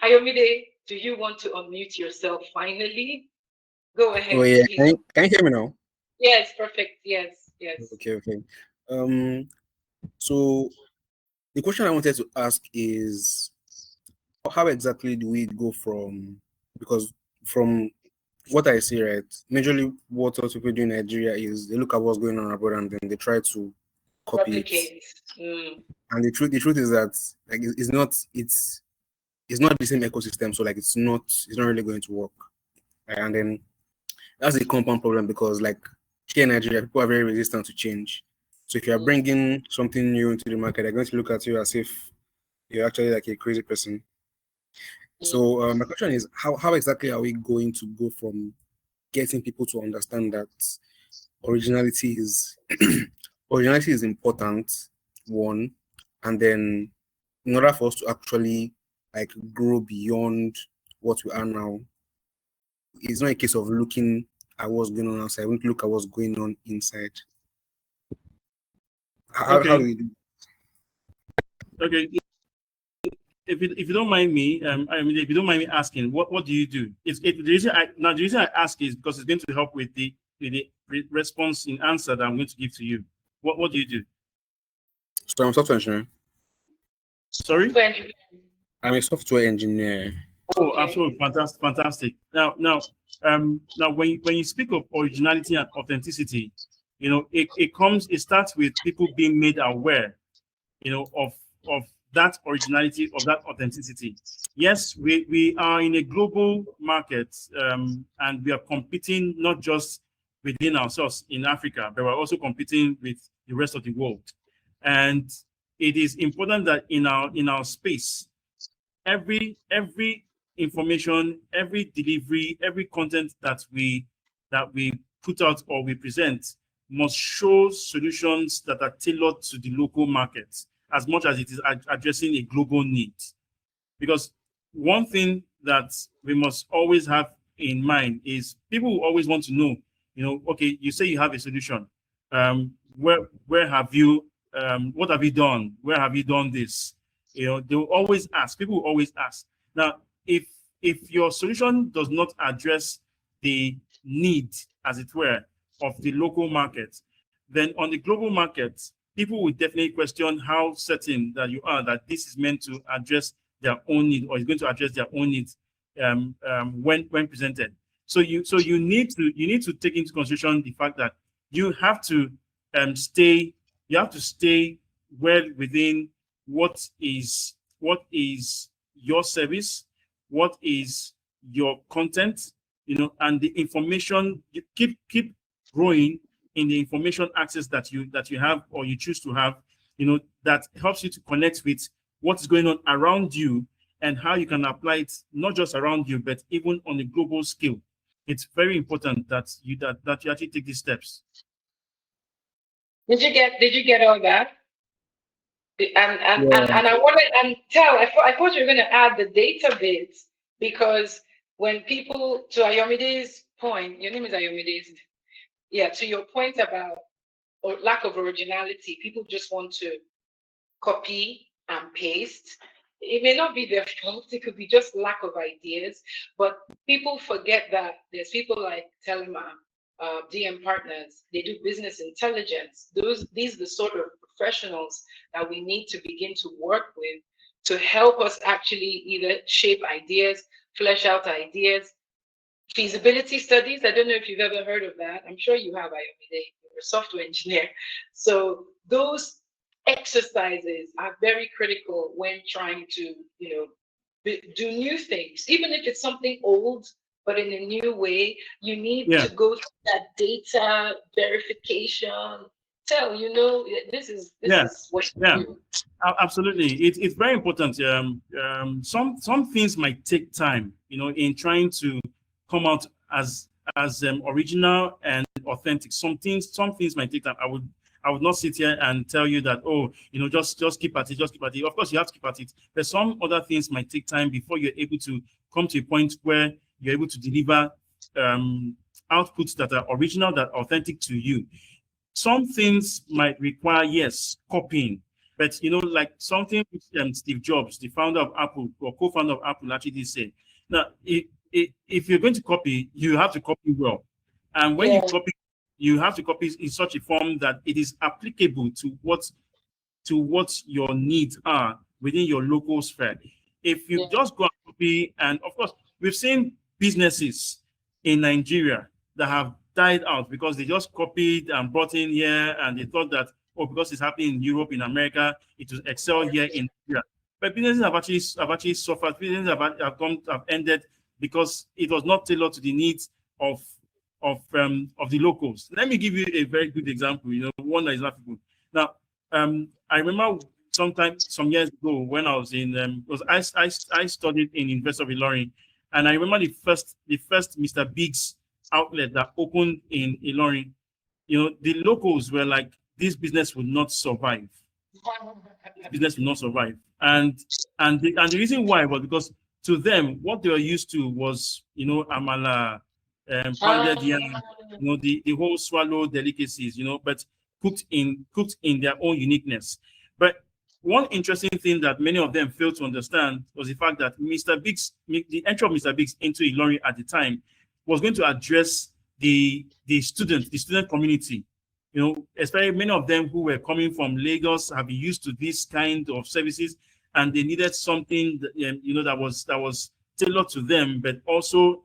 Ayomide, do you want to unmute yourself finally? Go ahead. Oh yeah, can you hear me now? Yes, perfect. Yes. Okay. So the question I wanted to ask is, how exactly do we go from what I see, right, majorly what also people do in Nigeria is they look at what's going on abroad and then they try to copy it. Replicate. Mm. And the truth is that like it's not the same ecosystem, so like it's not really going to work. And then that's a compound problem because like here in Nigeria, people are very resistant to change. So if you are bringing something new into the market, they're going to look at you as if you're actually like a crazy person. So my question is, how exactly are we going to go from getting people to understand that originality is originality is important, one, and then in order for us to actually like grow beyond what we are now, it's not a case of looking at what's going on outside. We need to look at what's going on inside. How do we do? Okay. If you don't mind me, if you don't mind me asking, what do you do? The reason I ask is because it's going to help with the response in answer that I'm going to give to you. What do you do? So I'm a software engineer. Sorry? I'm a software engineer. Oh, absolutely fantastic. Now, when you speak of originality and authenticity, it starts with people being made aware, of that originality, of that authenticity. Yes, we are in a global market, and we are competing not just within ourselves in Africa, but we're also competing with the rest of the world. And it is important that in our space, every information, every delivery, every content that we put out or we present must show solutions that are tailored to the local market as much as it is addressing a global need. Because one thing that we must always have in mind is people will always want to know, okay, you say you have a solution. Where have you, what have you done? Where have you done this? They will always ask. People will always ask. Now, if your solution does not address the need, as it were, of the local market, then on the global market, people will definitely question how certain that you are that this is meant to address their own need or is going to address their own needs when presented. So you need to take into consideration the fact that you have to stay well within what is your service, what is your content, and the information. You keep growing in the information access that you have or you choose to have, that helps you to connect with what's going on around you and how you can apply it not just around you but even on a global scale. It's very important that you actually take these steps. Did you get all that? And I wanted I thought you were going to add the database, because when people, to Ayomide's point, your name is Ayomide, isn't it? Yeah, to your point about lack of originality, people just want to copy and paste. It may not be their fault, it could be just lack of ideas, but people forget that there's people like Telema, DM Partners, they do business intelligence. These are the sort of professionals that we need to begin to work with to help us actually either shape ideas, flesh out ideas, feasibility studies. I don't know if you've ever heard of that. I'm sure you have, Ayomide. You're a software engineer. So those exercises are very critical when trying to, do new things. Even if it's something old, but in a new way, you need to go through that data verification. This is what you do. Absolutely. It's very important. Some things might take time, in trying to come out as original and authentic. Some things might take time. I would not sit here and tell you that, just keep at it, just keep at it. Of course, you have to keep at it. But some other things might take time before you're able to come to a point where you're able to deliver outputs that are original, that are authentic to you. Some things might require, yes, copying. But, like something Steve Jobs, the founder of Apple or co-founder of Apple, actually did say. Now, if you're going to copy, you have to copy well. And when you copy, you have to copy in such a form that it is applicable to what your needs are within your local sphere. If you just go and copy, and of course, we've seen businesses in Nigeria that have died out because they just copied and brought in here, and they thought that, oh, because it's happening in Europe, in America, it will excel here in Nigeria. But businesses have actually suffered. Businesses have ended because it was not tailored to the needs of the locals. Let me give you a very good example. One that is not good. Now, I remember some years ago when I was in because I studied in University of Ilorin, and I remember the first Mr. Biggs outlet that opened in Ilorin. The locals were like, this business would not survive. Business will not survive. And the reason why was because to them, what they were used to was, amala, pounded yam, the whole swallow delicacies, but cooked in their own uniqueness. But one interesting thing that many of them failed to understand was the fact that the entry of Mr. Biggs into Ilorin at the time was going to address the student community. Especially many of them who were coming from Lagos have been used to this kind of services, and they needed something that was tailored to them, but also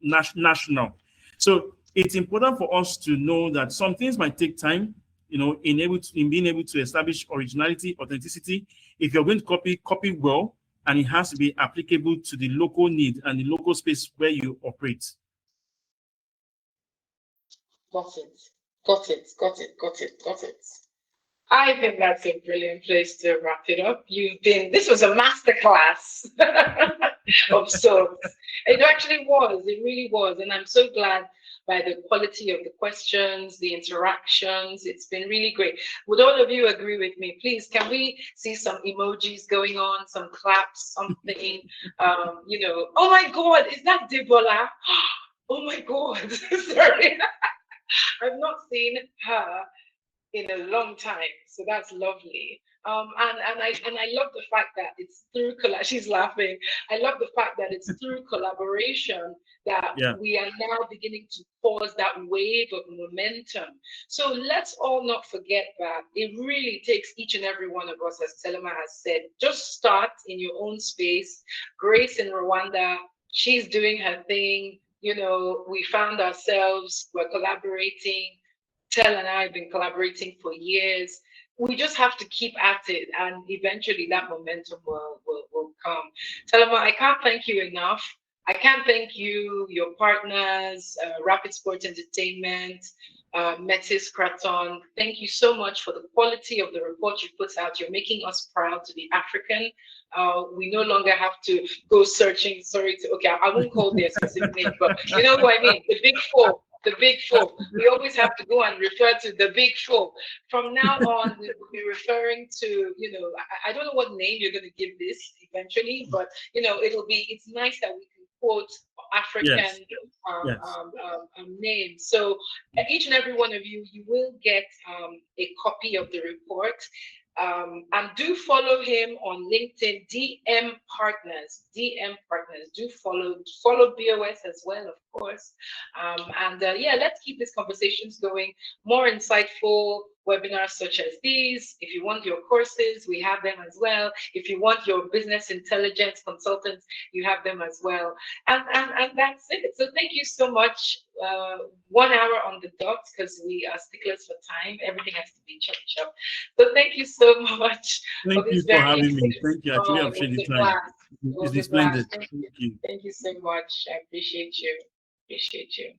national. So it's important for us to know that some things might take time, in being able to establish originality, authenticity. If you're going to copy well, and it has to be applicable to the local need and the local space where you operate. Got it. I think that's a brilliant place to wrap it up. This was a masterclass of sorts. It actually was, it really was. And I'm so glad by the quality of the questions, the interactions. It's been really great. Would all of you agree with me? Please, can we see some emojis going on, some claps, something? Oh my God, is that Debola? Oh my God, sorry. I've not seen her in a long time, so that's lovely. And I love the fact that it's through she's laughing. I love the fact that it's through collaboration that we are now beginning to cause that wave of momentum. So let's all not forget that it really takes each and every one of us, as Telema has said, just start in your own space. Grace in Rwanda, she's doing her thing. We found ourselves, we're collaborating. Tel and I have been collaborating for years. We just have to keep at it, and eventually that momentum will come. Telema, I can't thank you enough. I can't thank you, your partners, Rapid Sport Entertainment, Metis Kraton. Thank you so much for the quality of the report you put out. You're making us proud to be African. We no longer have to go searching. Okay, I won't call their specific name, but you know what I mean? The big four. We always have to go and refer to the big four. From now on, we will be referring to, I don't know what name you're going to give this eventually, but, it's nice that we can quote African names. So each and every one of you will get a copy of the report. And do follow him on LinkedIn, DM Partners. Do follow BOS as well, of course. Let's keep these conversations going. More insightful webinars such as these. If you want your courses, we have them as well. If you want your business intelligence consultants, you have them as well. And that's it. So thank you so much. 1 hour on the dot, because we are sticklers for time. Everything has to be chop. So thank you so much. Thank you for having me. Thank you. I truly appreciate the time. It's splendid. Thank you so much. I appreciate you.